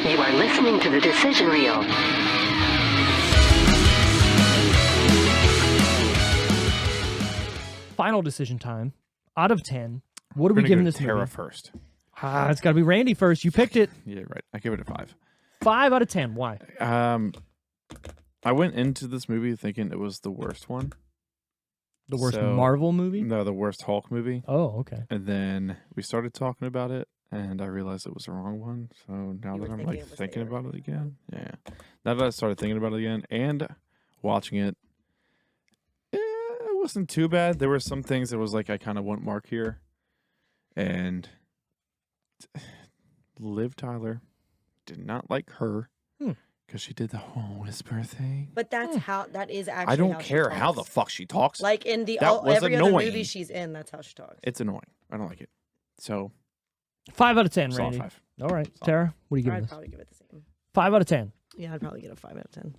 You are listening to the decision reel. Final decision time. Out of 10, what are we giving this Tara movie? first. It's got to be Randy first. You picked it. Yeah, right. I give it a 5. 5 out of 10. Why? I went into this movie thinking it was the worst one. The worst So- Marvel movie? No, the worst Hulk movie. Oh, okay. And then we started talking about it, and I realized it was the wrong one. So now You that were I'm thinking like it was thinking there. about it again, yeah. Now that I started thinking about it again and watching it, it wasn't too bad. There were some things that was like I kind of want Mark here, and Liv Tyler did not like her because she did the whole whisper thing. But that's how that is actually. I don't how she care how the talks. fuck she talks. Like in the That was every other annoying. movie she's in, that's how she talks. It's annoying. I don't like it. So 5 out of 10, solid Randy. 5. All right. Tara, what do you give I'd this? probably give it the same. 5 out of 10. Yeah, I'd probably get a 5 out of 10.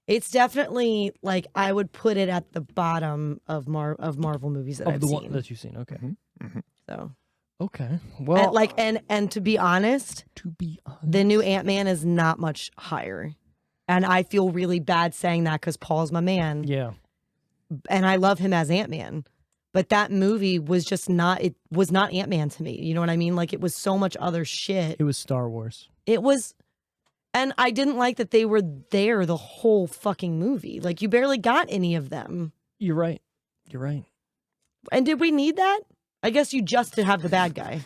It's definitely like I would put it at the bottom of Marvel movies that Of I've the seen. one that you've seen. Okay. So Okay. Well, and to be honest, to be honest. the new Ant-Man is not much higher. And I feel really bad saying that because Paul's my man. Yeah. And I love him as Ant-Man. But that movie was just not, it was not Ant-Man to me. You know what I mean? Like it was so much other shit. It was Star Wars. It was, and I didn't like that they were there the whole fucking movie. Like you barely got any of them. You're right. You're right. And did we need that? I guess you just to have the bad guy.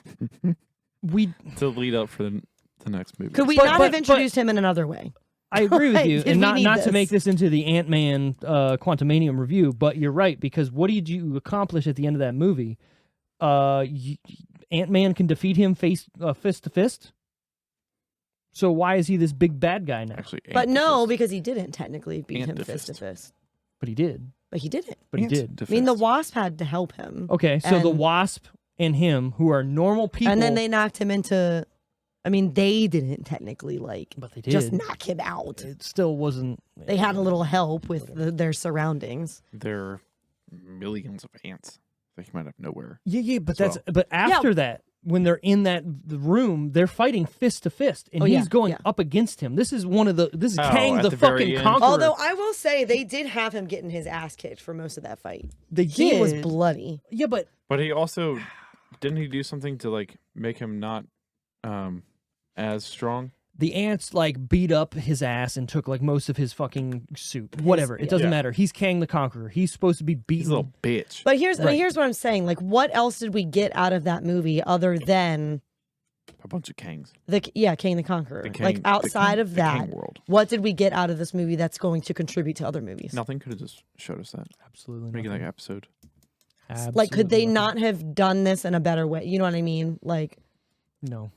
We To lead up for the next movie. Could we But- not but- have introduced him in another way? I agree with Like, you, did and we not need not to this? make this into the Ant-Man Quantumanium review, but you're right, because what did you accomplish at the end of that movie? Ant-Man can defeat him fist to fist. So why is he this big bad guy now? Actually, But no, Ant-Fist. because he didn't technically beat him Ant-Fist. fist to fist. But he did. But he didn't. But he Ant did. to I mean, the fist. Wasp had to help him. Okay, so the And- Wasp and him, who are normal people, And then they knocked him into, I mean, they didn't technically like but they did. just knock him out. It still wasn't. They had a little help with their surroundings. There are millions of ants that came out of nowhere. Yeah, but as well. but after that, when they're in that room, they're fighting fist to fist, and Oh, he's yeah, going yeah. up against him. This is this is Oh, Kang at the the very fucking end. conqueror. Although I will say they did have him getting his ass kicked for most of that fight. they He did. was bloody. Yeah, but But he also didn't he do something to like make him not as strong? the ants like beat up his ass and took like most of his fucking suit. Whatever, it doesn't Yeah. matter. He's Kang the Conqueror. He's supposed to be He's a beaten. little bitch. But here's Right. here's what I'm saying. Like, what else did we get out of that movie other than A bunch of Kangs. King the Conqueror? The Kang, Like outside of the that, Kang world. what did we get out of this movie that's going to contribute to other movies? Nothing could have just showed us that. Absolutely, Make it like nothing. an episode. Like, could they Absolutely not have done this in a better way? You know what I mean? Like, nothing. No,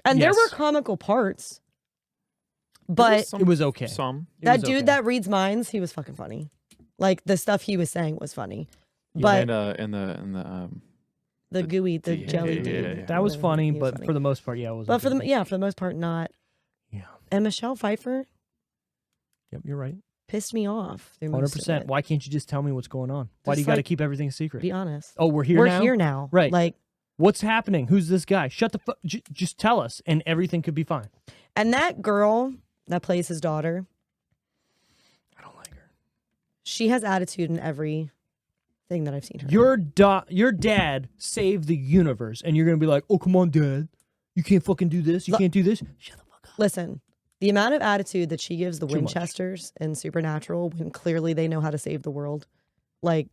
and there Yes. were comical parts, but it was okay. Some. It that was dude okay. that reads minds, he was fucking funny. Like the stuff he was saying was funny, Yeah, but and in the the gooey, the yeah, jelly yeah, dude, yeah, yeah. That was he funny, was but funny. for the most part, yeah, it was. but for the most part, not. yeah, And Michelle Pfeiffer yep, you're right. pissed me off. through 100%. most Why can't you just tell me what's going on? Why do you Just, got to like, keep everything a of it. secret? Be honest. Oh, we're here We're now. here now. Right. Like, What's happening? Who's this guy? Shut the fuck. Just tell us, and everything could be fine. and that girl that plays his daughter, I don't like her. she has attitude in every thing that I've seen her. in. Your dad saved the universe, and you're gonna be like, oh, come on, Dad. You can't fucking do this. You can't do this. Shut the fuck up. Listen, the amount of attitude that she gives the Too much. Winchesters in Supernatural when clearly they know how to save the world. Like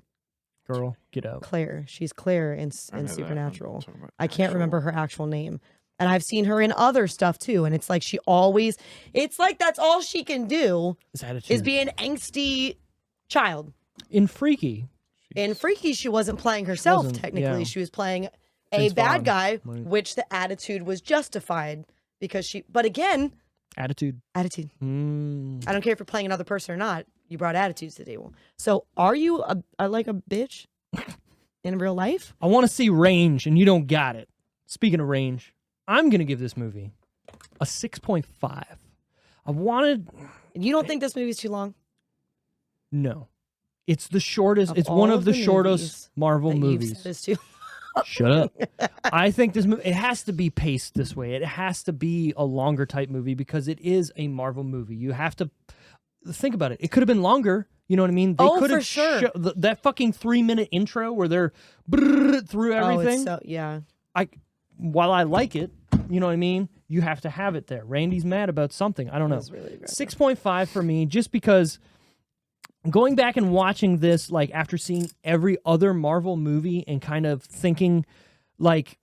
Girl, get out. Claire. She's Claire in I know that. I'm Supernatural. talking about I can't actual- remember her actual name. And I've seen her in other stuff too. And it's like it's like that's all she can do This attitude. is be an angsty child. In Freaky. In Freaky, she wasn't playing herself, wasn't, technically. yeah. She was playing a Vince bad Vaughn, guy, right. which the attitude was justified because but again, Attitude. attitude. Mm. I don't care if you're playing another person or not. You brought attitudes to the table. So are you like a bitch in real life? I want to see range, and you don't got it. Speaking of range, I'm gonna give this movie a 6.5. I wanted You don't think this movie's too long? no. It's the shortest. Of It's one all of the the shortest movies Marvel that movies. You've said is too Shut up. I think this movie, it has to be paced this way. It has to be a longer type movie because it is a Marvel movie. You have to think about it. It could have been longer. You know what I mean? They Oh, could for have sure. that fucking 3-minute intro where they're through everything. Oh, it's so, yeah. While I like it, you know what I mean? You have to have it there. Randy's mad about something. I don't know. was really aggressive. 6.5 for me, just because going back and watching this, like after seeing every other Marvel movie and kind of thinking, like,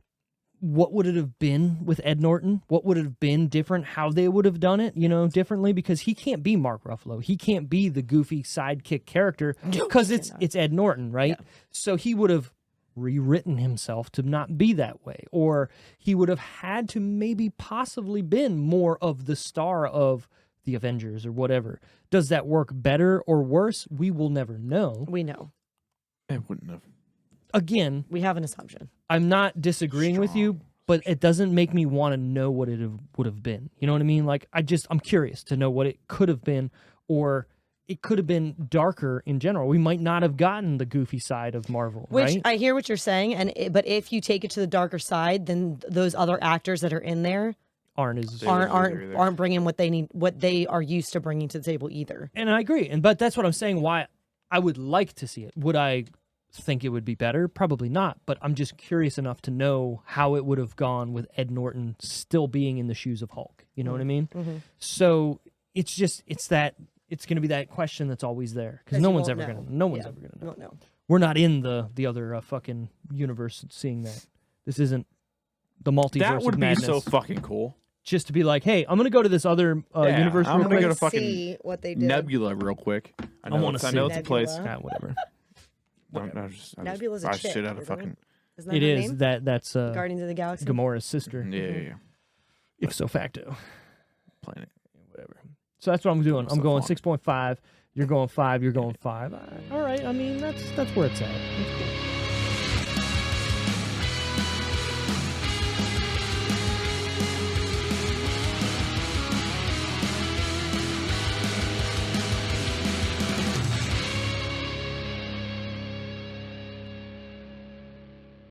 what would it have been with Ed Norton? What would it have been different? How they would have done it, you know, differently? Because he can't be Mark Ruffalo. He can't be the goofy sidekick character because it's Ed Norton, right? Yeah. So he would have rewritten himself to not be that way, or he would have had to maybe possibly been more of the star of the Avengers or whatever. Does that work better or worse? We will never know. We know. It wouldn't have. Again, We have an assumption. I'm not disagreeing with you, but it doesn't make me want to know what it would have been. You know what I mean? Like, I'm curious to know what it could have been, or it could have been darker in general. We might not have gotten the goofy side of Marvel, Which right? I hear what you're saying, but if you take it to the darker side, then those other actors that are in there Aren't as They wouldn't be there either. aren't bringing what they need, what they are used to bringing to the table either. And I agree. But that's what I'm saying. Why I would like to see it. Would I think it would be better? Probably not. But I'm just curious enough to know how it would have gone with Ed Norton still being in the shoes of Hulk. You know what I mean? Mm-hmm. So it's going to be that question that's always there because no one's ever gonna know. No, no. We're not in the other fucking universe seeing that. This isn't the multiverse That would of be madness. so fucking cool. Just to be like, hey, I'm gonna go to this other Yeah, universe. I'm real gonna quick. go to fucking see what they did. Nebula real quick. I wanna I know see it's a place. Nebula. Whatever. I Nebula's a buy chick, shit out of isn't it? fucking. Isn't that It her is name? that's Guardians of the Galaxy. Gamora's sister, Yeah. ipso facto. Planet. Whatever. So that's what I'm doing. I'm So going fun. 6.5. You're going 5. You're going 5. All right. I mean, that's where it's at. That's cool.